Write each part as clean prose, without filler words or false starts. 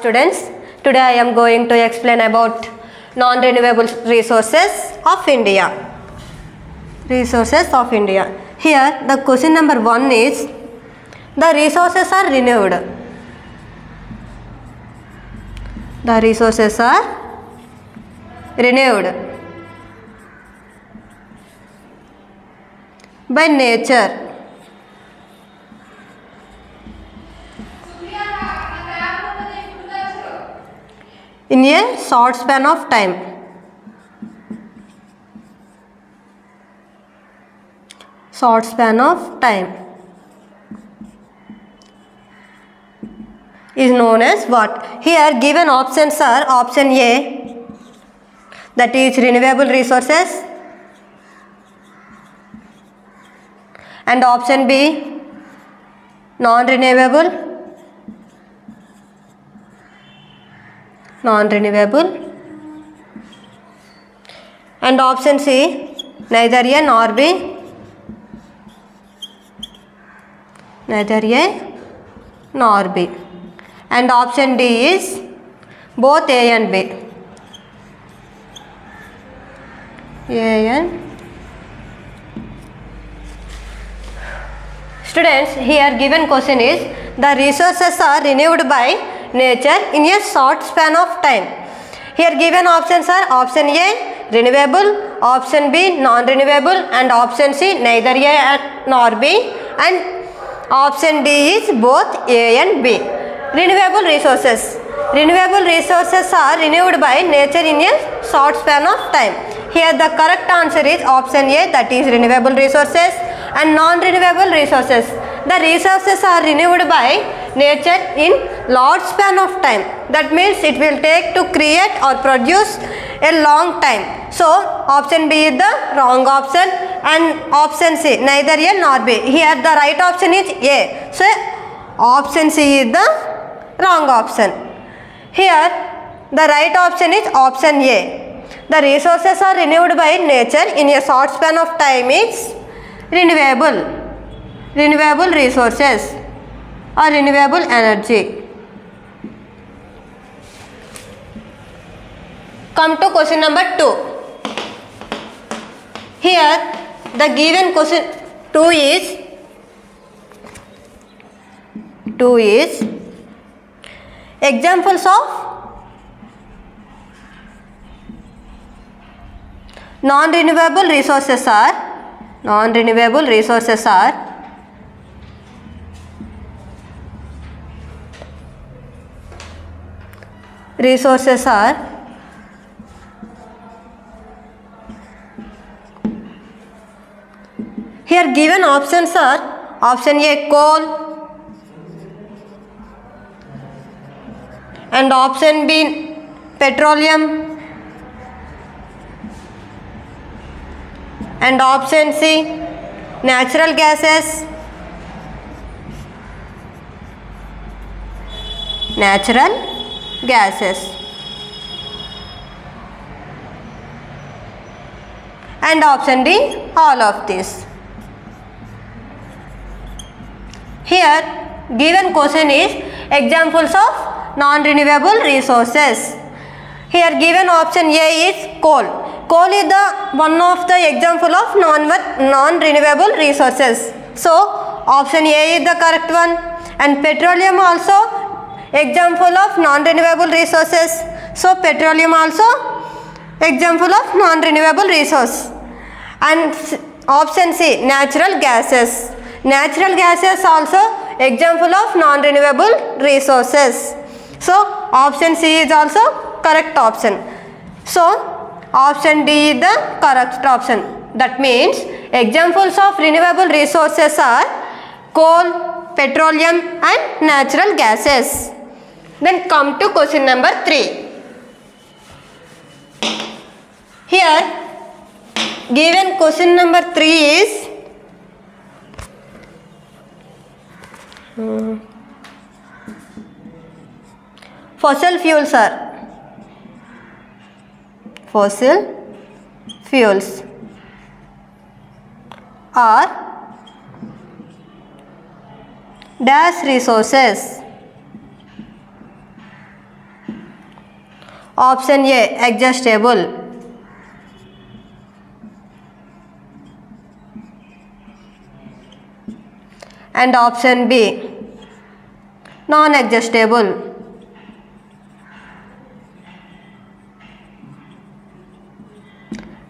students, today I am going to explain about non-renewable resources of India. Resources of India. Here the question number 1 is, the resources are renewed. The resources are renewed by nature in a short span of time. Short span of time is known as what? Here given options are option A, that is renewable resources, and option B, non-renewable, and option C, neither A nor B, and option D is both A and B. Students, here given question is, the resources are renewed by nature in a short span of time. Here given options are option A, renewable, option B, non-renewable, and option C, neither A nor B, and option D is both A and B. Renewable resources. Renewable resources are renewed by nature in a short span of time. Here the correct answer is option A, that is renewable resources and non-renewable resources. The resources are renewed by nature in large span of time. That means it will take to create or produce a long time. So option B is the wrong option and option C, neither A nor B. Here the right option is A. So option C is the wrong option. Here the right option is option A. The resources are renewed by nature in a short span of time is renewable resources or renewable energy. Come to question number 2. Here the given question 2 is examples of non-renewable resources are here given options are option A, coal, and option B, petroleum, and option C, natural gases, and option D, all of these. Here given question is examples of non-renewable resources. Here given option A is coal. Coal is the one of the example of non-renewable resources. So option A is the correct one, and petroleum also example of non-renewable resources. So petroleum also example of non-renewable resource, and option C, natural gases. Natural gases also example of non-renewable resources. So option C is also correct option. So option D is the correct option. That means examples of renewable resources are coal, petroleum, and natural gases. Then come to question number 3. Here given question number 3 is fossil fuels are dash resources. Option A, adjustable. And option B, non-adjustable.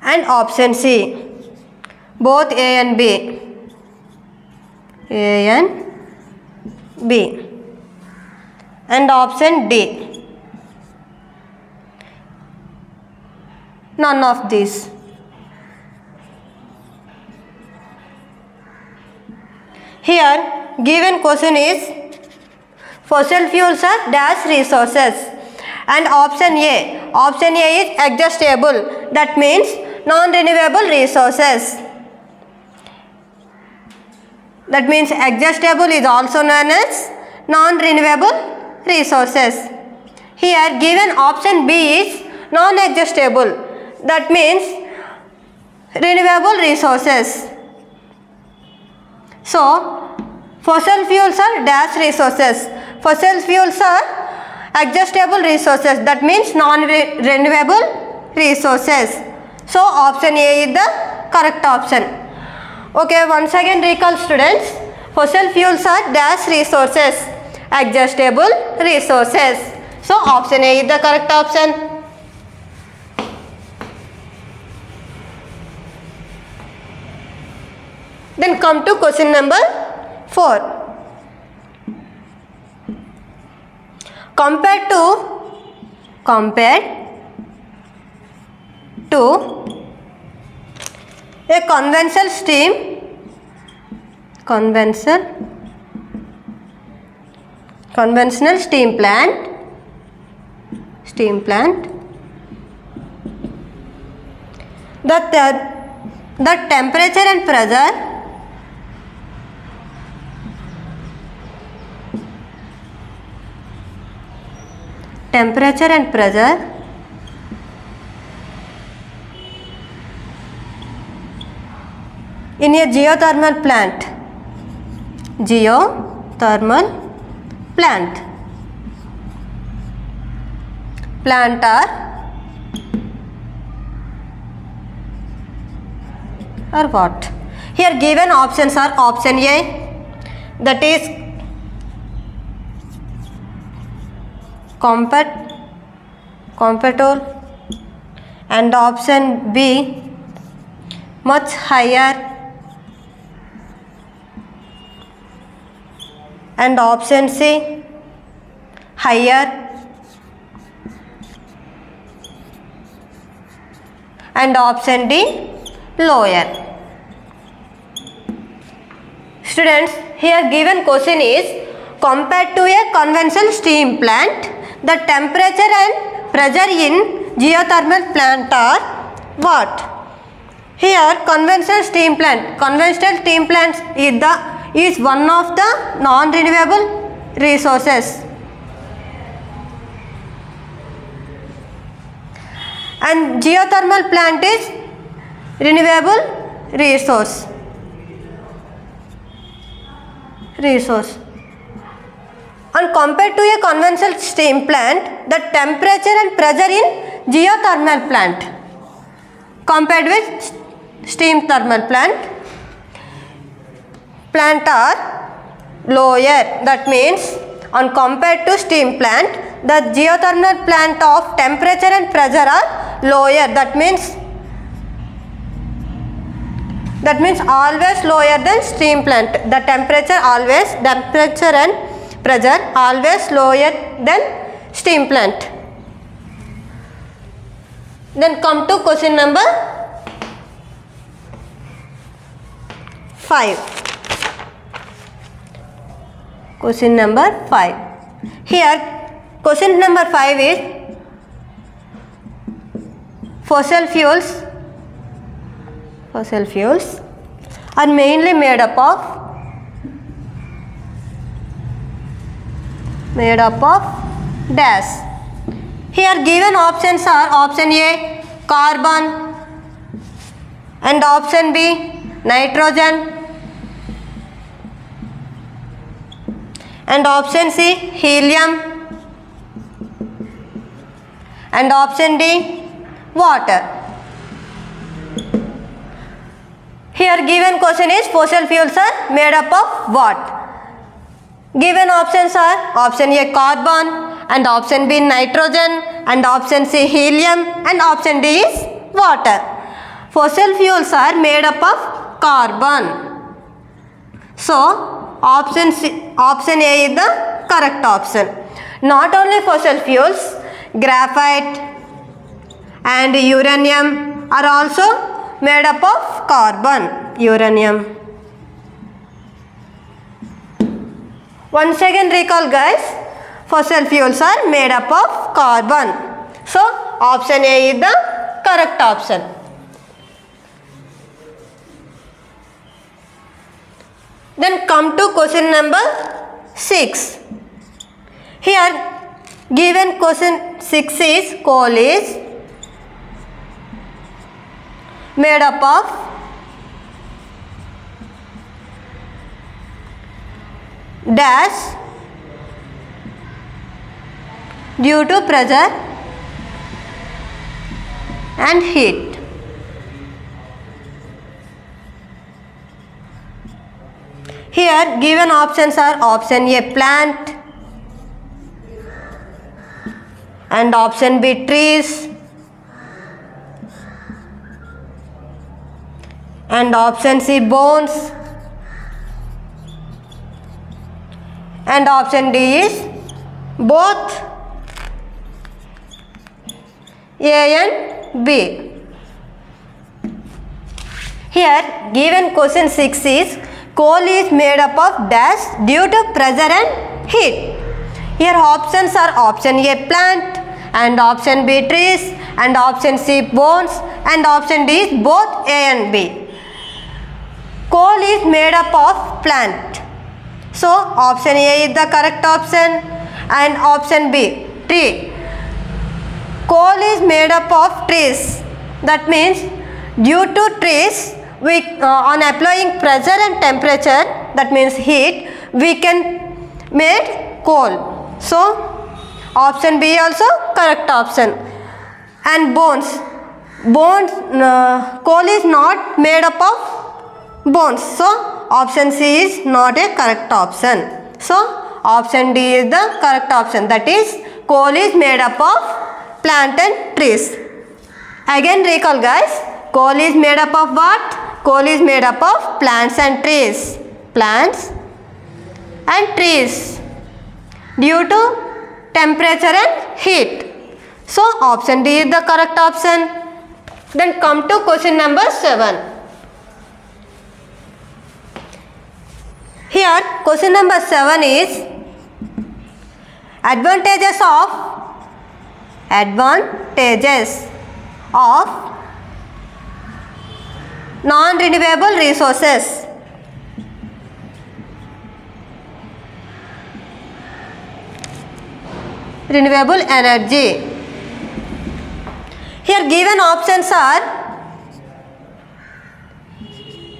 And option C, both A and B. A and B. And option D, none of these. Here given question is fossil fuels are dash resources, and option A is adjustable, that means non-renewable resources. That means adjustable is also known as non-renewable resources. Here given option B is non-adjustable, that means renewable resources. So fossil fuels are dash resources. Fossil fuels are adjustable resources, that means non-renewable resources. So option A is the correct option. Okay, once again recall students. Fossil fuels are dash resources, adjustable resources. So option A is the correct option. Then come to question number 4. Compared to a conventional steam plant, the temperature and pressure in a geothermal plant are what? Here given options are option A, that is compatible, and option B, much higher, and option C, higher, and option D, lower. Students, here given question is compared to a conventional steam plant, the temperature and pressure in geothermal plant are what? Here conventional steam plants is one of the non-renewable resources, and geothermal plant is renewable resource. And compared to a conventional steam plant, the temperature and pressure in geothermal plant compared with steam thermal plant are lower. That means on compared to steam plant, the geothermal plant of temperature and pressure are lower. That means always lower than steam plant. The temperature and pressure always lower than steam plant. Then come to question number 5. Question number 5. Here question number 5 is fossil fuels are mainly made up of dash. Here given options are option A, carbon, and option B, nitrogen, and option C, helium, and option D, water. Here given question is fossil fuels are made up of what? Given options are option A carbon and option B nitrogen and option C helium and option D is water. Fossil fuels are made up of carbon. So option A is the correct option. Not only fossil fuels, graphite and uranium are also made up of carbon. Uranium. Once again recall guys, fossil fuels are made up of carbon. So option A is the correct option. Then come to question number 6. Here given question 6 is coal is made up of dash due to pressure and heat. Here given options are option A plant and option B trees and option C bones and option D is both A and B. Here given question 6 is coal is made up of dash due to pressure and heat. Here options are option A plant and option B trees and option C bones and option D is both A and B. Coal is made up of plant. So option A is the correct option and option B tree. Coal is made up of trees. That means due to trees we on applying pressure and temperature, that means heat, we can make coal. So option B also correct option. And bones, coal is not made up of bones, so option C is not a correct option. So option D is the correct option, that is coal is made up of plant and trees. Again recall guys, coal is made up of what? Coal is made up of plants and trees. Plants and trees due to temperature and heat. So option D is the correct option. Then come to question number 7. Here question number 7 is advantages of non-renewable resources. Renewable energy. Here given options are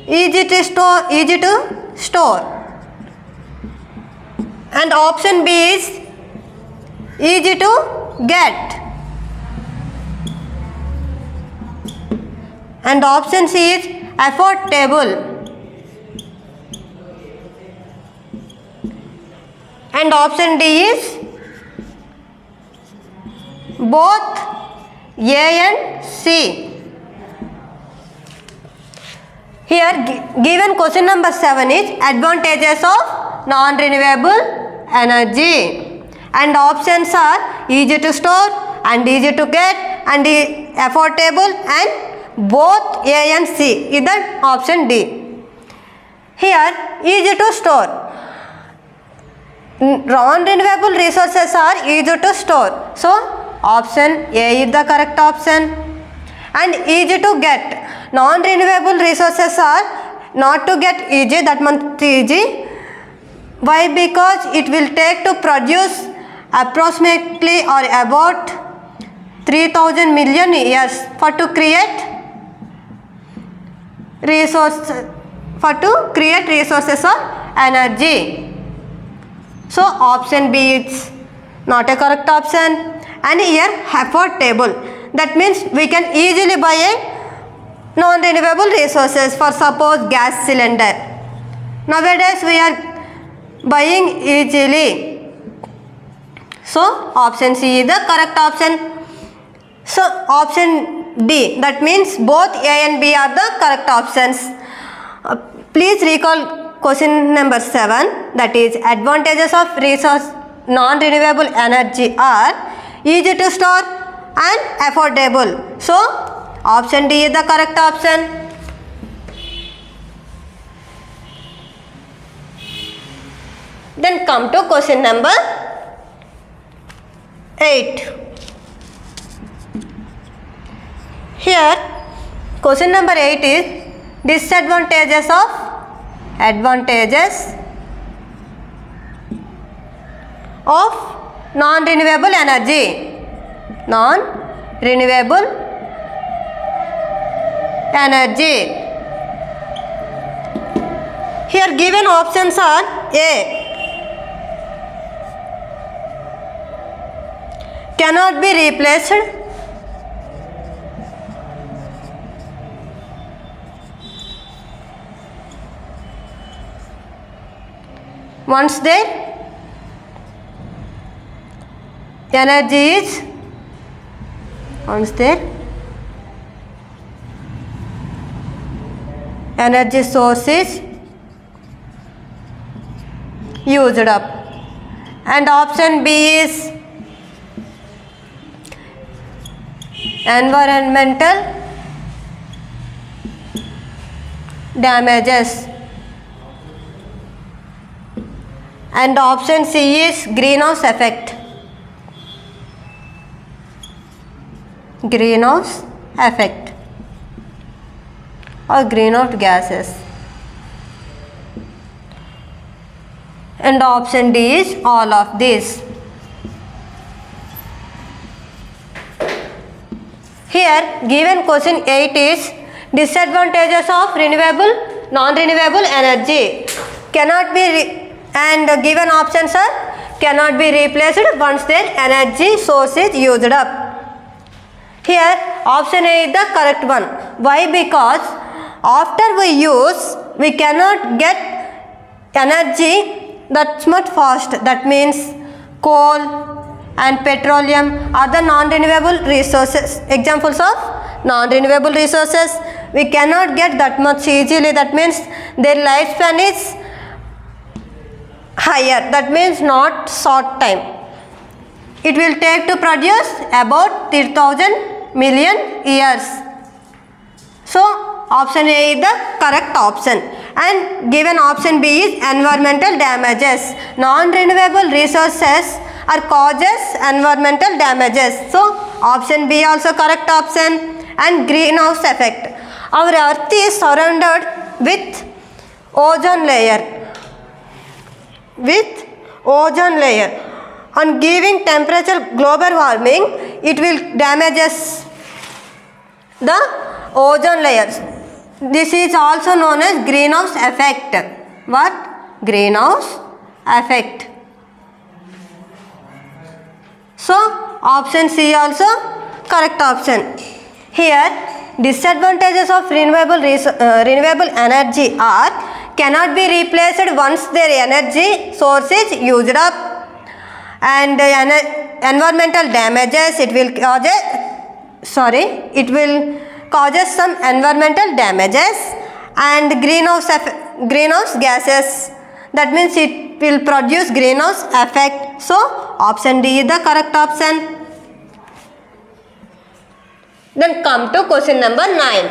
easy to store and option B is easy to get and option C is affordable and option D is both A and C. Here given question number 7 is advantages of non-renewable energy and options are easy to store and easy to get and affordable and both A and C is the option D. Here easy to store. Non-renewable resources are easy to store. So option A is the correct option. And easy to get. Non-renewable resources are not to get easy, that means easy. Why? Because it will take to produce approximately or about 3000 million years for to create resources or energy. So option B is not a correct option and here affordable. That means we can easily buy a non-renewable resources. For suppose gas cylinder. Nowadays we are buying easily. So option C is the correct option. So option D, that means both A and B are the correct options. Please recall question number 7, that is advantages of resource non-renewable energy are easy to store and affordable. So option D is the correct option. Then come to question number 8. Here question number 8 is disadvantages of non-renewable energy. Non-renewable energy. Here given options are A, cannot be replaced. Once their energy source is used up. And option B is environmental damages. And option C is greenhouse effect. Greenhouse effect or greenhouse gases. And option D is all of these. Here given question 8 is disadvantages of non-renewable energy. Cannot be and given options are cannot be replaced once their energy source is used up. Here option A is the correct one. Why? Because after we use we cannot get energy that much fast. That means coal and petroleum are the non-renewable resources. Examples of non-renewable resources. We cannot get that much easily. That means their lifespan is higher. That means not short time. It will take to produce about 3,000 million years. So option A is the correct option. And given option B is environmental damages. Non-renewable resources are causes environmental damages. So option B also correct option. And greenhouse effect. Our earth is surrounded with ozone layer. On giving temperature global warming, it will damages the ozone layers. This is also known as greenhouse effect. What? Greenhouse effect. So option C also correct option. Here disadvantages of renewable energy are cannot be replaced once their energy source is used up. And environmental damages, it will causes some environmental damages. And greenhouse gases, that means it will produce greenhouse effect. So option D is the correct option. Then come to question number 9.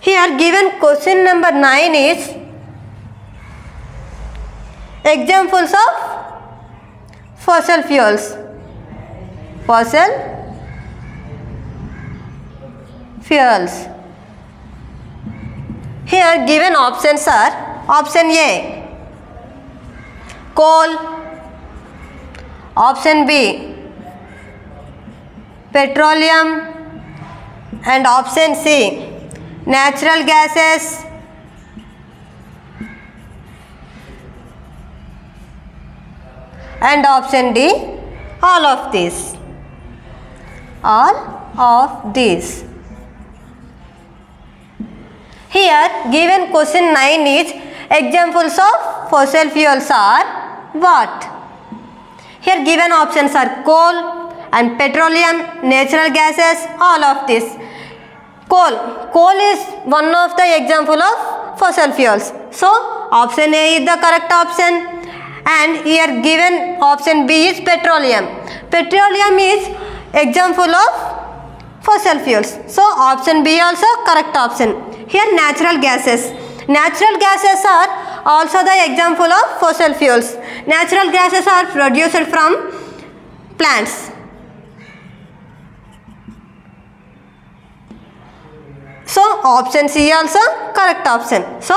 Here given question number 9 is examples of fossil fuels. Here given options are option A coal, option B petroleum, and option C natural gases, and option D, all of these. All of these. Here given question 9 is examples of fossil fuels are what? Here given options are coal and petroleum, natural gases, all of this. Coal is one of the example of fossil fuels. So option A is the correct option, and here given option B is petroleum. Petroleum is example of fossil fuels. So option B also correct option. Here natural gases. Natural gases are also the example of fossil fuels. Natural gases are produced from plants. So option C also correct option. So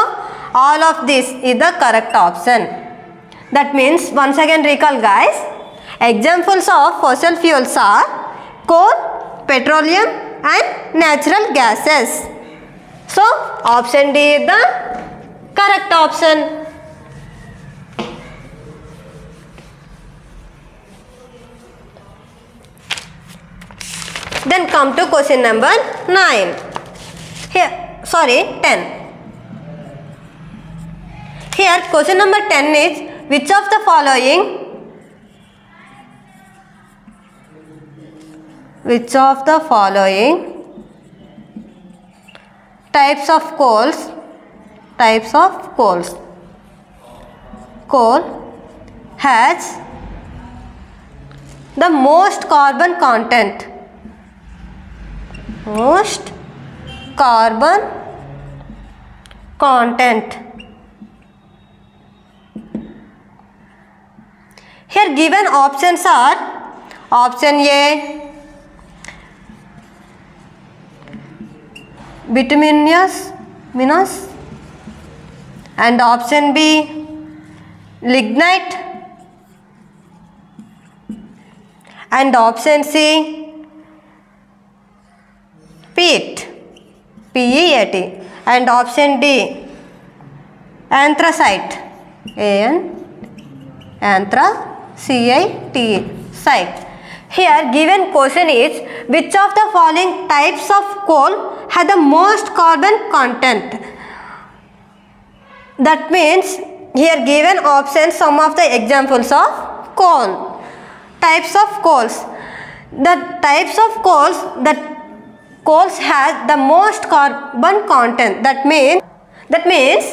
all of this is the correct option. That means once again recall guys, examples of fossil fuels are coal, petroleum and natural gases. So option D is the correct option. Then come to question number 9. Here, sorry, 10. Here question number 10 is which of the following types of coal has the most carbon content? Most carbon content. Here given options are option A, bituminous, and option B, lignite, and option C, peat, PEAT, and option D, anthracite, anthracite, site. Here given question is which of the following types of coal have the most carbon content? That means here given options some of the examples of coal. Types of coals. The types of coals that coals has the most carbon content. That means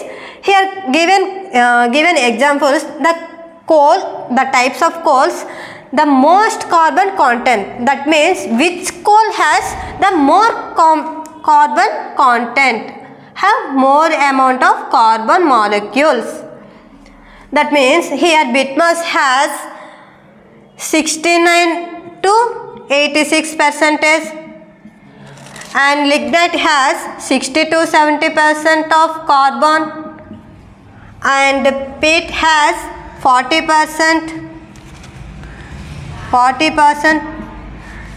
here given examples, the types of coals, the most carbon content. That means which coal has the more carbon content, have more amount of carbon molecules. That means here bituminous has 69 to 86%. And lignite has 60 to 70% of carbon, and peat has 40%,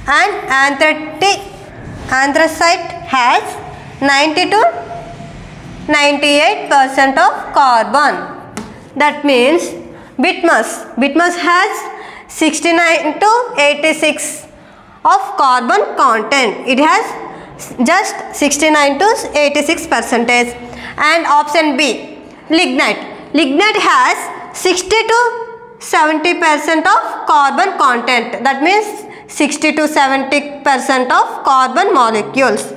and anthracite has 90 to 98% of carbon. That means bituminous has 69 to 86 of carbon content. It has just 69 to 86%. And option B, lignite has 60 to 70% of carbon content. That means 60 to 70% of carbon molecules.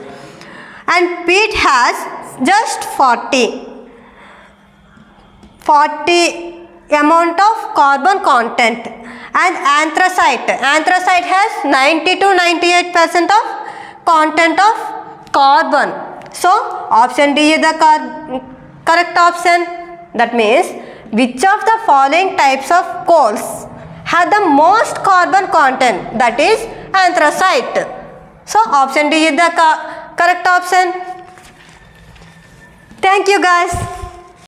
And peat has just 40 amount of carbon content. And anthracite has 90 to 98% of content of carbon. So option D is the correct option. That means which of the following types of coals have the most carbon content? That is anthracite. So option D is the correct option. Thank you guys.